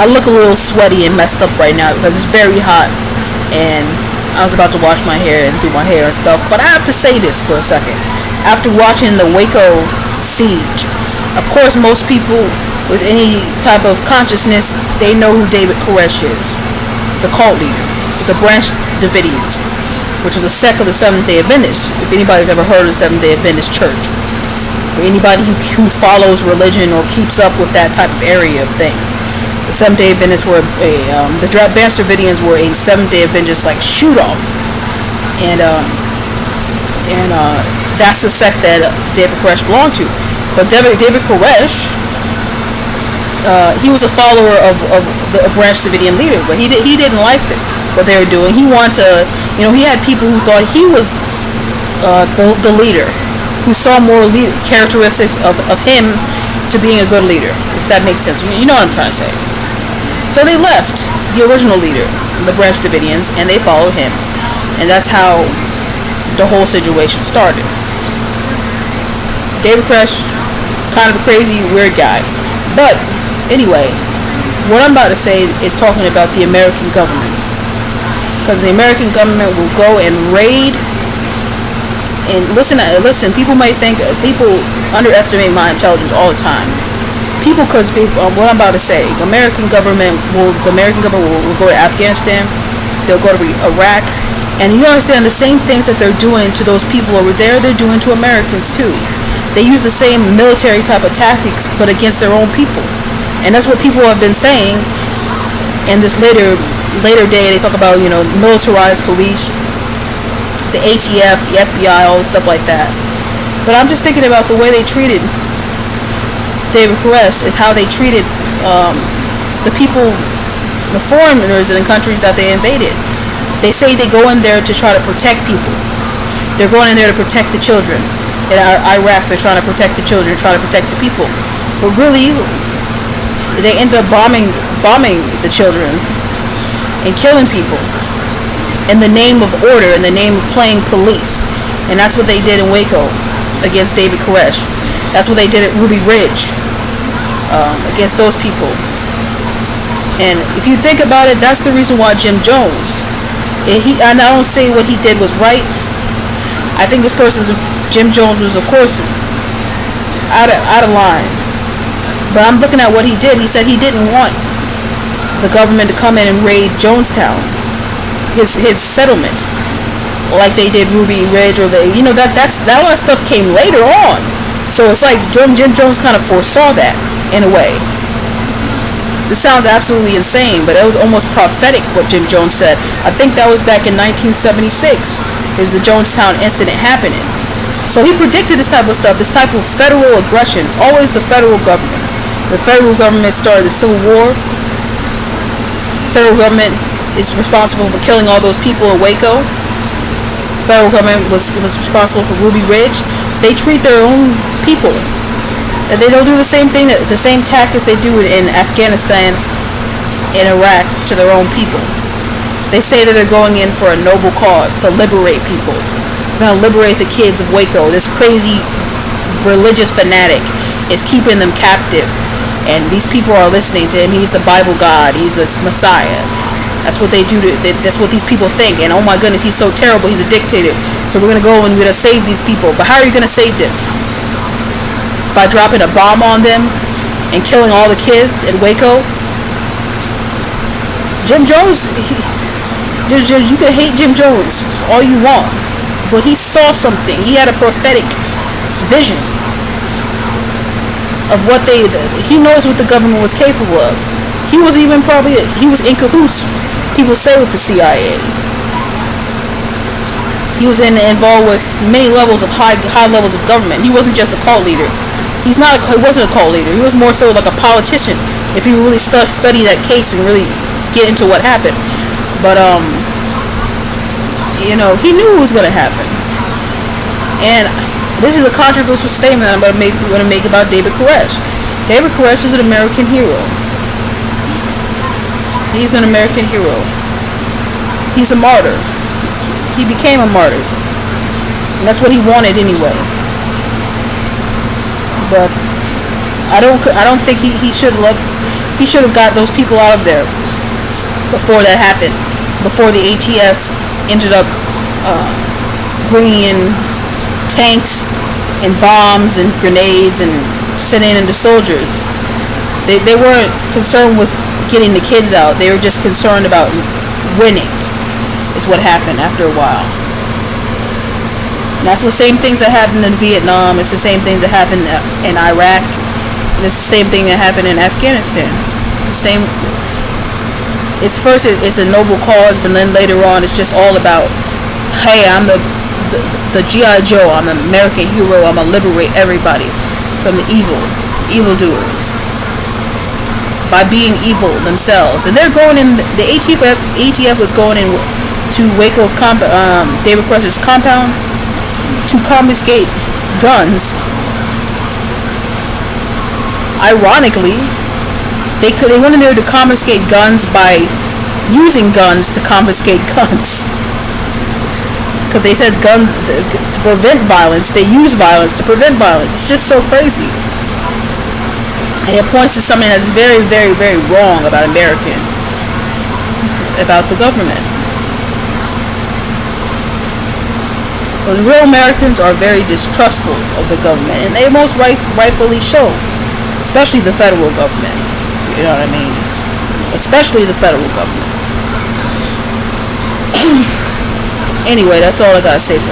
I look a little sweaty and messed up right now because it's very hot, and I was about to wash my hair and do my hair and stuff. But I have to say this for a second. After watching the Waco siege, of course, most people with any type of consciousness, they know who David Koresh is, the cult leader, the Branch Davidians, which was a sect of the Seventh-day Adventists. If anybody's ever heard of the Seventh-day Adventist Church, for anybody who follows religion or keeps up with that type of area of things, the Seventh-day Adventists were the Branch Davidians were a Seventh-day Adventist like shoot off, and that's the sect that David Koresh belonged to. But David Koresh, he was a follower of the Branch Davidian leader, but he didn't like what they were doing. He wanted to, he had people who thought he was the leader, who saw more characteristics of him to being a good leader, if that makes sense. You know what I'm trying to say. So they left the original leader, the Branch Davidians, and they followed him. And that's how the whole situation started. David Koresh, kind of a crazy, weird guy. But anyway, what I'm about to say is talking about the American government. Because the American government will go and raid. And listen, people might think, people underestimate my intelligence all the time. What I'm about to say, the American government will go to Afghanistan, they'll go to Iraq, and you understand the same things that they're doing to those people over there, they're doing to Americans too. They use the same military type of tactics, but against their own people. And that's what people have been saying. In this later day, they talk about, militarized police, the ATF, the FBI, all stuff like that. But I'm just thinking about the way they treated David Koresh is how they treated the people, the foreigners in the countries that they invaded. They say they go in there to try to protect people. They're going in there to protect the children. In Iraq, they're trying to protect the children, trying to protect the people. But really, they end up bombing the children and killing people in the name of order, in the name of playing police. And that's what they did in Waco against David Koresh. That's what they did at Ruby Ridge against those people. And if you think about it, that's the reason why Jim Jones, and I don't say what he did was right. I think Jim Jones was, of course, out of line. But I'm looking at what he did. He said he didn't want the government to come in and raid Jonestown, his settlement, like they did Ruby Ridge, or that a lot of stuff came later on. So it's like Jim Jones kind of foresaw that in a way. This sounds absolutely insane, but it was almost prophetic what Jim Jones said. I think that was back in 1976. Is the Jonestown incident happening? So he predicted this type of stuff, this type of federal aggression. It's always the federal government. The federal government started the Civil War. The federal government is responsible for killing all those people in Waco. The federal government was responsible for Ruby Ridge. They treat their own people. And they don't do the same thing, the same tactics they do in Afghanistan and Iraq to their own people. They say that they're going in for a noble cause, to liberate people. They're going to liberate the kids of Waco. This crazy religious fanatic is keeping them captive. And these people are listening to him. He's the Bible God. He's the Messiah. That's what they do. That's what these people think. And oh my goodness, he's so terrible. He's a dictator. So we're going to go and we're going to save these people. But how are you going to save them? By dropping a bomb on them and killing all the kids in Waco? Jim Jones, you can hate Jim Jones all you want, but he saw something. He had a prophetic vision of what he knows what the government was capable of. He was in cahoots, people say, with the CIA. He was involved with many levels of high levels of government. He wasn't just a cult leader. He wasn't a cult leader. He was more so like a politician. If you really study that case and really get into what happened, but he knew what was going to happen. And this is a controversial statement that I'm going to make about David Koresh. David Koresh is an American hero. He's an American hero. He's a martyr. He became a martyr. And that's what he wanted anyway. But I don't think he should He should have got those people out of there before that happened. Before the ATF ended up bringing in tanks and bombs and grenades and sending in the soldiers. They weren't concerned with getting the kids out. They were just concerned about winning, is what happened after a while. And that's the same things that happened in Vietnam. It's the same things that happened in Iraq. And it's the same thing that happened in Afghanistan. The same. It's first it's a noble cause, but then later on it's just all about, hey, I'm the G.I. Joe. I'm an American hero. I'm gonna liberate everybody from the evildoers by being evil themselves. And they're going in. The ATF was going in to Waco's David Koresh's compound to confiscate guns. Ironically, they went in there to confiscate guns by using guns to confiscate guns. Because they said guns to prevent violence, they use violence to prevent violence. It's just so crazy. And it points to something that's very, very, very wrong about Americans, about the government. Because real Americans are very distrustful of the government, and they most rightfully show, especially the federal government. You know what I mean? Especially the federal government. Anyway, that's all I gotta say for